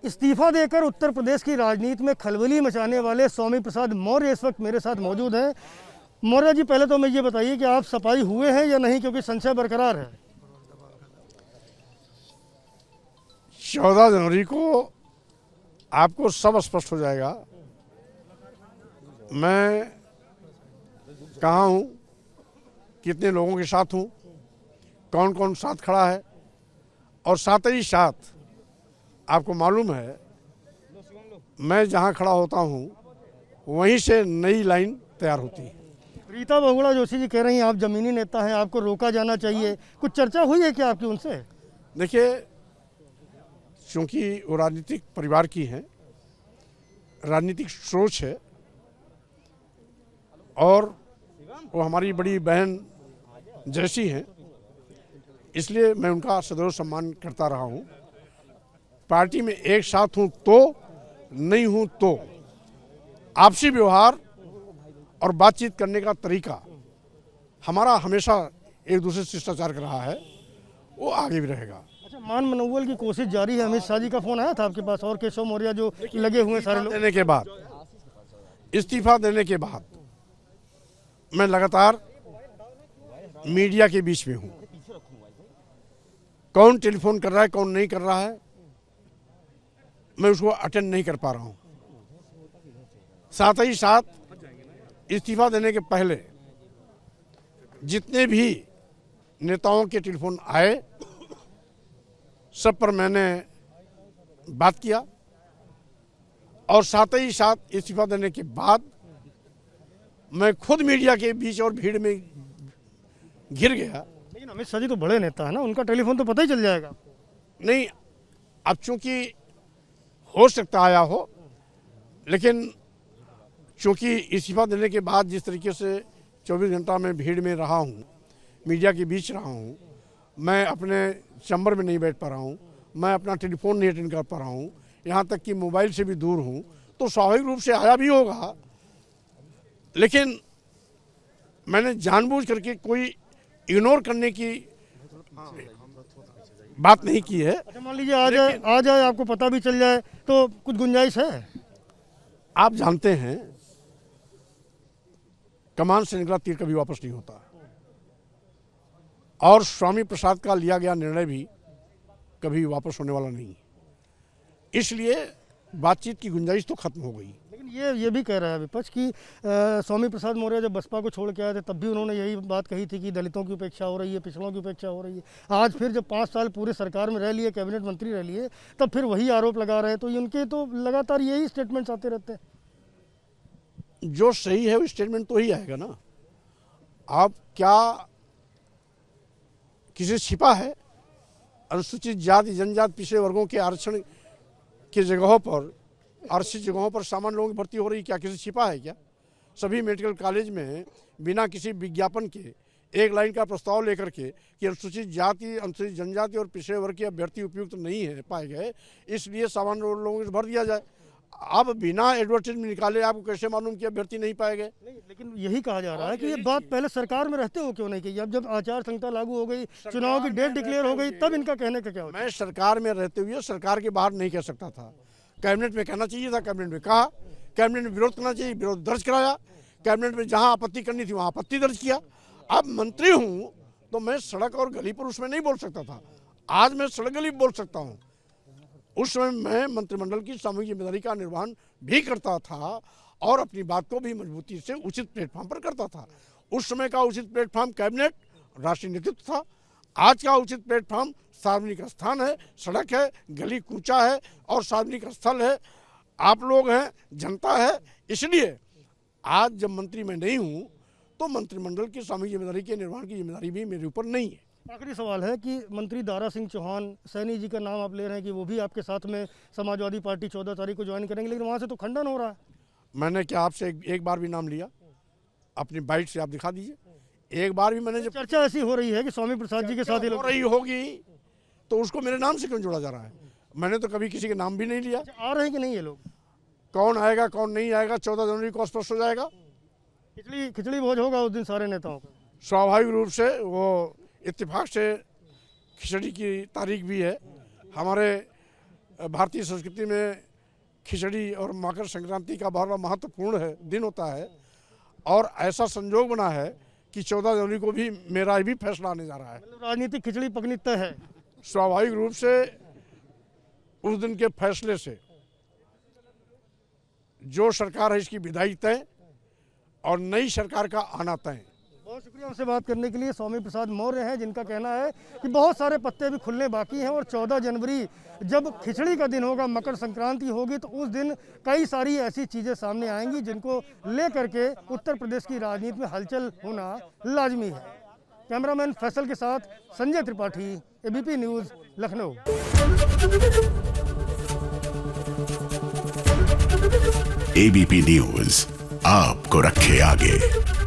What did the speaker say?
इस्तीफा देकर उत्तर प्रदेश की राजनीति में खलबली मचाने वाले स्वामी प्रसाद मौर्य इस वक्त मेरे साथ मौजूद हैं। मौर्य जी, पहले तो मैं ये बताइए कि आप सफाई हुए हैं या नहीं, क्योंकि संशय बरकरार है। 14 जनवरी को आपको सब स्पष्ट हो जाएगा मैं कहाँ हूँ, कितने लोगों के साथ हूँ, कौन कौन साथ खड़ा है, और साथ ही साथ आपको मालूम है मैं जहाँ खड़ा होता हूँ वहीं से नई लाइन तैयार होती है। रीता बहुगुणा जोशी जी कह रही हैं आप जमीनी नेता हैं, आपको रोका जाना चाहिए, कुछ चर्चा हुई है क्या आपकी उनसे? देखिए, क्योंकि वो राजनीतिक परिवार की हैं, राजनीतिक सोच है और वो हमारी बड़ी बहन जैसी हैं, इसलिए मैं उनका सदैव सम्मान करता रहा हूँ। पार्टी में एक साथ हूँ तो नहीं हूँ तो आपसी व्यवहार और बातचीत करने का तरीका हमारा हमेशा एक दूसरे से शिष्टाचार का रहा है, वो आगे भी रहेगा। अच्छा, मान मनोबल की कोशिश जारी है। अमित शाह जी का फोन आया था आपके पास और केशव मौर्य जो लगे हुए सारे लोग? इस्तीफा देने के बाद मैं लगातार मीडिया के बीच में हूँ। कौन टेलीफोन कर रहा है, कौन नहीं कर रहा है, मैं उसको अटेंड नहीं कर पा रहा हूँ। साथ ही साथ इस्तीफा देने के पहले जितने भी नेताओं के टेलीफोन आए सब पर मैंने बात किया, और साथ ही साथ इस्तीफा देने के बाद मैं खुद मीडिया के बीच और भीड़ में घिर गया। लेकिन अमित शाह जी तो बड़े नेता है ना, उनका टेलीफोन तो पता ही चल जाएगा। नहीं, अब चूंकि हो सकता आया हो, लेकिन चूंकि इस्तीफा देने के बाद जिस तरीके से 24 घंटा में भीड़ में रहा हूँ, मीडिया के बीच रहा हूँ, मैं अपने चैम्बर में नहीं बैठ पा रहा हूँ, मैं अपना टेलीफोन नहीं अटेंड कर पा रहा हूँ, यहाँ तक कि मोबाइल से भी दूर हूँ, तो स्वाभाविक रूप से आया भी होगा। लेकिन मैंने जानबूझ करके कोई इग्नोर करने की बात नहीं की है। अच्छा, मान लीजिए आ जाए आपको पता भी चल जाए तो कुछ गुंजाइश है? आप जानते हैं कमान से निकला तीर कभी वापस नहीं होता, और स्वामी प्रसाद का लिया गया निर्णय भी कभी वापस होने वाला नहीं, इसलिए बातचीत की गुंजाइश तो खत्म हो गई। लेकिन ये भी कह रहा है विपक्ष कि स्वामी प्रसाद मौर्य जब बसपा को छोड़ के आए थे तब भी उन्होंने यही बात कही थी कि दलितों की उपेक्षा हो रही है, पिछड़ों की उपेक्षा हो रही है। आज फिर जब 5 साल पूरे सरकार में रह लिए, कैबिनेट मंत्री रह लिए, तब फिर वही आरोप लगा रहे हैं। तो उनके तो लगातार यही स्टेटमेंट्स आते रहते हैं। जो सही है वो स्टेटमेंट तो ही आएगा ना। आप क्या किसी से छिपा है? अनुसूचित जाति जनजाति पिछड़े वर्गों के आरक्षण की जगहों पर, आरक्षित जगहों पर सामान्य लोगों की भर्ती हो रही, क्या किसी छिपा है क्या? सभी मेडिकल कॉलेज में बिना किसी विज्ञापन के एक लाइन का प्रस्ताव लेकर के कि अनुसूचित जाति, अनुसूचित जनजाति और पिछड़े वर्ग के अभ्यर्थी उपयुक्त नहीं है पाए गए, इसलिए सामान्य लोगों से भर दिया जाए। अब बिना एडवर्टाइजमेंट निकाले आपको कैसे मालूम कि अभ्यर्थी नहीं पाए गए? लेकिन यही कहा जा रहा है कि ये बात पहले सरकार में रहते हो क्यों नहीं की? अब जब आचार संहिता लागू हो गई, चुनाव की डेट डिक्लेयर हो गई, तब इनका कहने का क्या होता? मैं सरकार में रहते हुए सरकार के बाहर नहीं कह सकता था। कैबिनेट में कहना चाहिए था, कैबिनेट में कहा, कैबिनेट में विरोध करना चाहिए, विरोध दर्ज कराया, कैबिनेट में जहां आपत्ति करनी थी वहां आपत्ति दर्ज किया। अब मंत्री हूं तो मैं सड़क और गली पर उसमें नहीं बोल सकता था, आज मैं सड़क गली बोल सकता हूं। उस समय मैं मंत्रिमंडल की सामूहिक जिम्मेदारी का निर्वहन भी करता था और अपनी बात को भी मजबूती से उचित प्लेटफॉर्म पर करता था। उस समय का उचित प्लेटफॉर्म कैबिनेट, राष्ट्रीय नेतृत्व था। आज का उचित प्लेटफॉर्म सार्वजनिक स्थान है, सड़क है, गली कूचा है और सार्वजनिक स्थल है, आप लोग हैं, जनता है। इसलिए आज जब मंत्री मैं नहीं हूं तो मंत्रिमंडल की सामूहिक जिम्मेदारी के निर्वहन की जिम्मेदारी भी मेरे ऊपर नहीं है। आखिरी सवाल है कि मंत्री दारा सिंह चौहान, सैनी जी का नाम आप ले रहे हैं कि वो भी आपके साथ में समाजवादी पार्टी 14 तारीख को ज्वाइन करेंगे, लेकिन वहाँ से तो खंडन हो रहा है। मैंने क्या आपसे एक बार भी नाम लिया? अपनी बाइट से आप दिखा दीजिए। एक बार भी मैंने जब चर्चा ऐसी हो रही है कि स्वामी प्रसाद जी के साथ ही हो रही होगी तो उसको मेरे नाम से क्यों जोड़ा जा रहा है? मैंने तो कभी किसी के नाम भी नहीं लिया। आ रहे हैं कि नहीं ये लोग? कौन आएगा कौन नहीं आएगा 14 जनवरी को स्पष्ट हो जाएगा। खिचड़ी भोज होगा उस दिन सारे नेताओं का। स्वाभाविक रूप से वो इत्तेफाक से खिचड़ी की तारीख भी है। हमारे भारतीय संस्कृति में खिचड़ी और मकर संक्रांति का बहुत महत्वपूर्ण दिन होता है और ऐसा संजोग बना है कि 14 जनवरी को भी मेरा भी फैसला आने जा रहा है। राजनीतिक खिचड़ी पकनी तय है। स्वाभाविक रूप से उस दिन के फैसले से जो सरकार है इसकी विदाई तय और नई सरकार का आना तय। बहुत शुक्रिया हमसे बात करने के लिए। स्वामी प्रसाद मौर्य हैं जिनका कहना है कि बहुत सारे पत्ते अभी खुलने बाकी हैं और 14 जनवरी जब खिचड़ी का दिन होगा, मकर संक्रांति होगी, तो उस दिन कई सारी ऐसी चीज़ें सामने आएंगी जिनको लेकर के उत्तर प्रदेश की राजनीति में हलचल होना लाजमी है। कैमरामैन फैसल के साथ Sanjay Tripathi, ABP news, Lucknow. ABP news आपको रखे आगे।